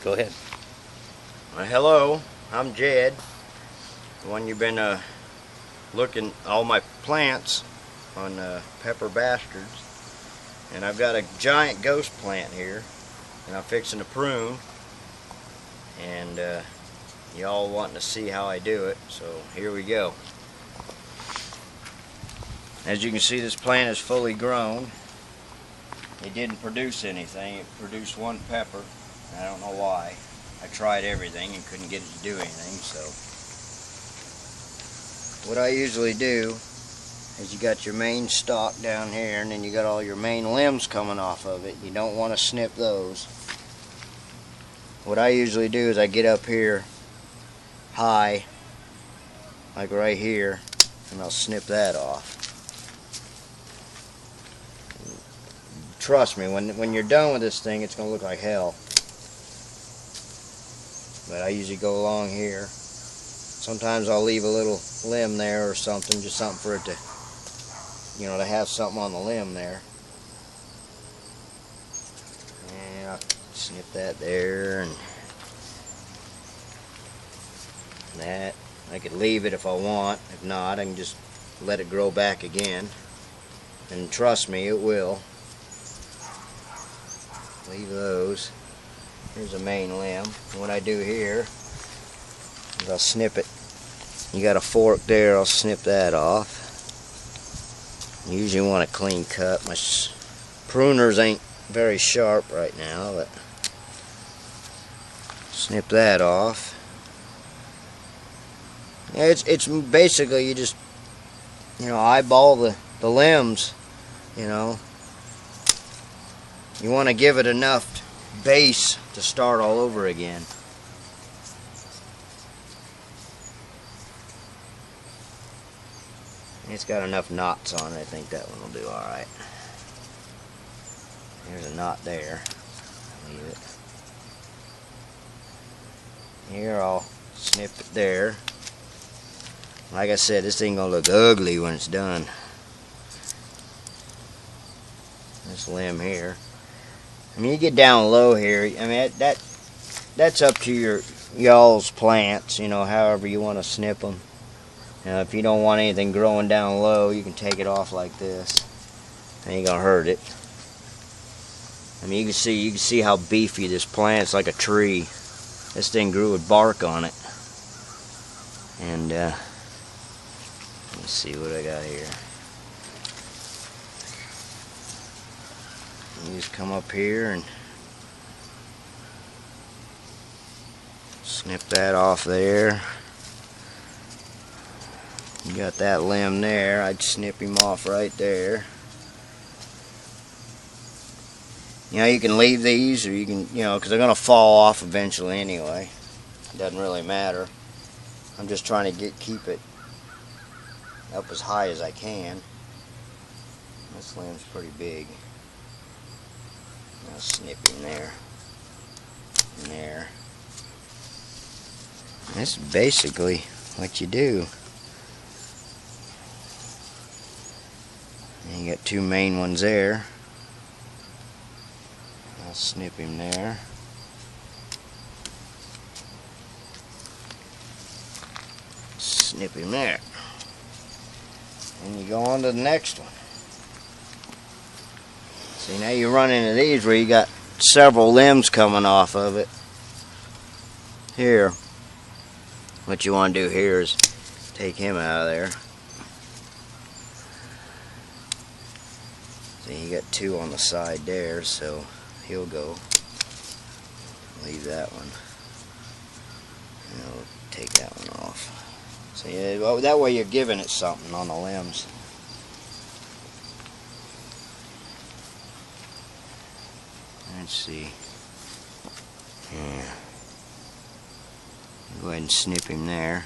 Go ahead. Hello, I'm Jed, the one you've been looking all my plants on Pepper Bastards, and I've got a giant ghost plant here, and I'm fixing to prune, and y'all wanting to see how I do it, so here we go. As you can see, this plant is fully grown. It didn't produce anything. It produced one pepper. I don't know why. I tried everything and couldn't get it to do anything, so what I usually do is you got your main stalk down here, and then you got all your main limbs coming off of it. You don't want to snip those. What I usually do is I get up here high, like right here, and I'll snip that off. Trust me, when you're done with this thing, it's going to look like hell. But I usually go along here. Sometimes I'll leave a little limb there or something, just something for it to, you know, to have something on the limb there. And I'll snip that there, and that. I could leave it if I want. If not, I can just let it grow back again. And trust me, it will. Leave those. Here's a main limb. And what I do here is I'll snip it. You got a fork there, I'll snip that off. You usually want a clean cut. My pruners ain't very sharp right now, but snip that off. Yeah, it's basically you just, you know, eyeball the limbs, you know. You want to give it enough base to start all over again. It's got enough knots on it. I think that one will do alright. There's a knot there. Leave it. Here I'll snip it there. Like I said, this thing gonna look ugly when it's done. This limb here. I mean, you get down low here. I mean, that's up to y'all's plants. You know, however you want to snip them. If you don't want anything growing down low, you can take it off like this. Ain't gonna hurt it. I mean, you can see how beefy this plant's, like a tree. This thing grew with bark on it. And let's see what I got here. You just come up here and snip that off there. You got that limb there. I'd snip him off right there. You know, you can leave these, or you can, you know, because they're going to fall off eventually anyway. It doesn't really matter. I'm just trying to keep it up as high as I can. This limb's pretty big. I'll snip him there and there. That's basically what you do. And you got two main ones there. I'll snip him there. Snip him there. And you go on to the next one. See, now you run into these where you got several limbs coming off of it. Here, what you want to do here is take him out of there. See, you got two on the side there, so he'll go. Leave that one. And I'll take that one off. So yeah, well, that way you're giving it something on the limbs. Let's see. Yeah. Go ahead and snip him there.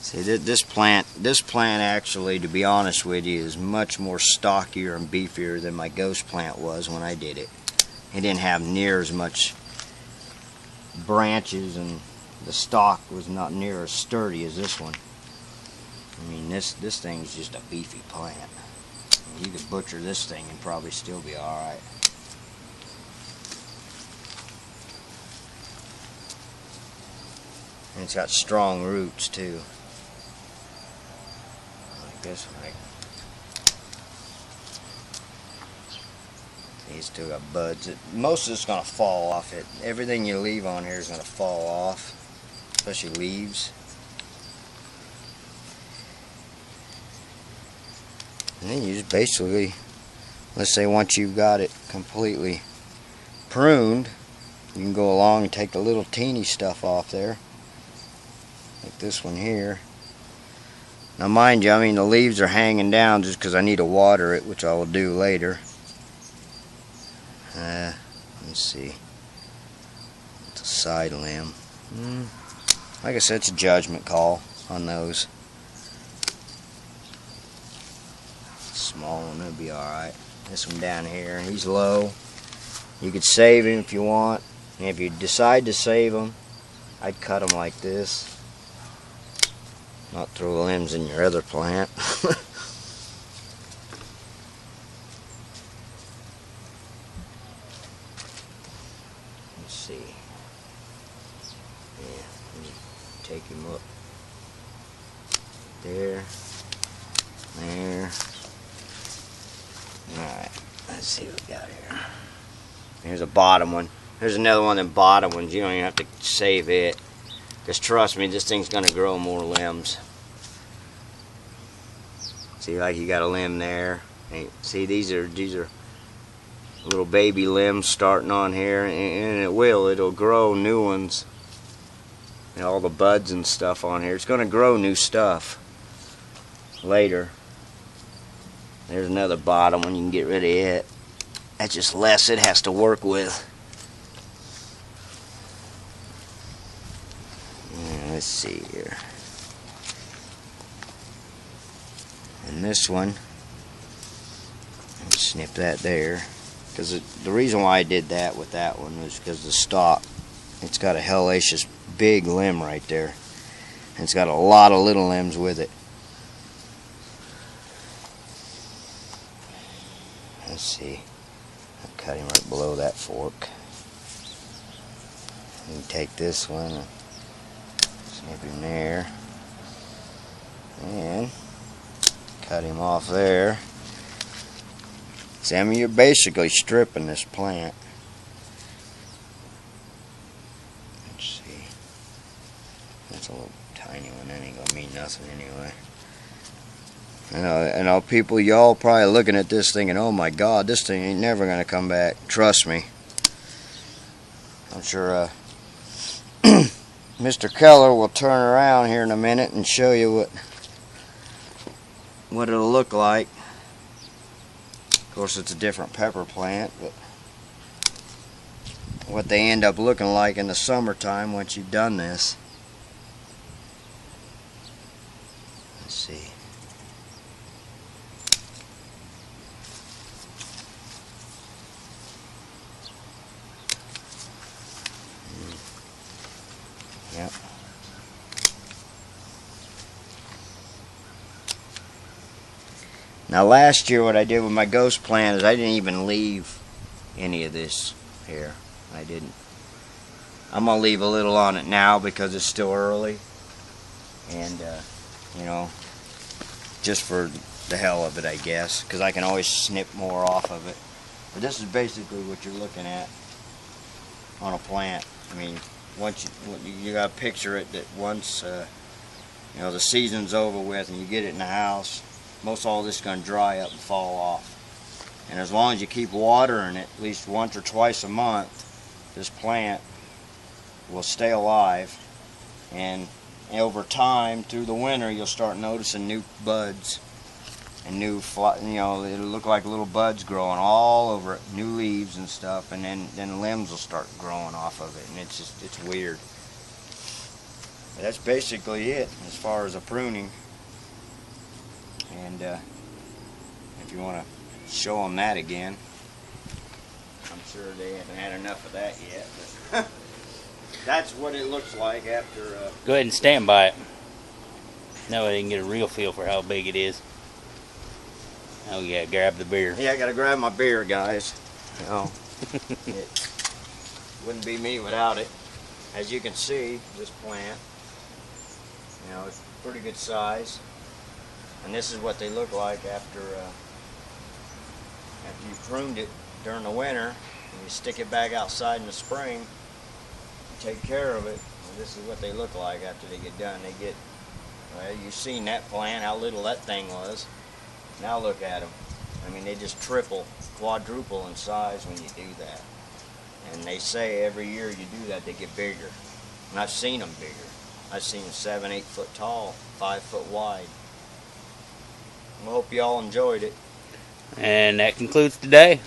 See, this plant actually, to be honest with you, is much more stockier and beefier than my ghost plant was when I did it. It didn't have near as much branches, and the stalk was not near as sturdy as this one. I mean, this thing's just a beefy plant. You could butcher this thing and probably still be alright. And it's got strong roots too. Like this one. These two got buds. Most of it's going to fall off. Everything you leave on here is going to fall off, especially leaves. And then you just basically, let's say once you've got it completely pruned, you can go along and take the little teeny stuff off there, like this one here. Now mind you, I mean the leaves are hanging down just because I need to water it, which I will do later. Let's see. It's a side limb. Like I said, it's a judgment call on those. Small one, it'll be alright. This one down here, he's low. You could save him if you want. And if you decide to save him, I'd cut him like this. Not throw the limbs in your other plant. Let's see. Yeah, let me take him up. There. There. Alright, let's see what we got here. Here's a bottom one. There's another one of them bottom ones. You don't even have to save it. Just trust me, this thing's going to grow more limbs. See, like you got a limb there. See, these are little baby limbs starting on here, and it'll grow new ones. And all the buds and stuff on here. It's going to grow new stuff later. There's another bottom one. You can get rid of it. That's just less it has to work with. Let's see here. And this one, snip that there, because the reason why I did that with that one was because the stalk, it's got a hellacious big limb right there, and it's got a lot of little limbs with it. Let's see. I'll cut him right below that fork. You can take this one and snip him there, and cut him off there. See, I mean, you're basically stripping this plant. Let's see. That's a little tiny one. That ain't gonna mean nothing anyway. I know people, y'all probably looking at this thinking, oh my God, this thing ain't never gonna come back. Trust me. I'm sure Mr. Keller will turn around here in a minute and show you what it'll look like. Of course, it's a different pepper plant, but what they end up looking like in the summertime once you've done this. Let's see. Yep. Now last year what I did with my ghost plant is I didn't even leave any of this here. I didn't. I'm going to leave a little on it now because it's still early. And, you know, just for the hell of it, I guess. Because I can always snip more off of it. But this is basically what you're looking at on a plant. I mean, once you got to picture it that once, you know, the season's over with and you get it in the house, most all this is going to dry up and fall off. And as long as you keep watering it at least once or twice a month, this plant will stay alive. And over time, through the winter, you'll start noticing new buds and new, you know, it'll look like little buds growing all over it, new leaves and stuff, and then limbs will start growing off of it, and it's weird. But that's basically it as far as a pruning. And if you want to show them that again, I'm sure they haven't had enough of that yet. But that's what it looks like after. Go ahead and stand by it. That way they can get a real feel for how big it is. Oh yeah, grab the beer. Yeah, I gotta grab my beer, guys. You know, it wouldn't be me without it. As you can see, this plant You know, it's pretty good size. And this is what they look like after you pruned it during the winter, and you stick it back outside in the spring, you take care of it, and this is what they look like after they get done. They get, well, you've seen that plant, how little that thing was. Now look at them. I mean, they just triple, quadruple in size when you do that. And they say every year you do that, they get bigger. And I've seen them bigger. I've seen them 7, 8 foot tall, 5 foot wide. I hope you all enjoyed it. And that concludes today.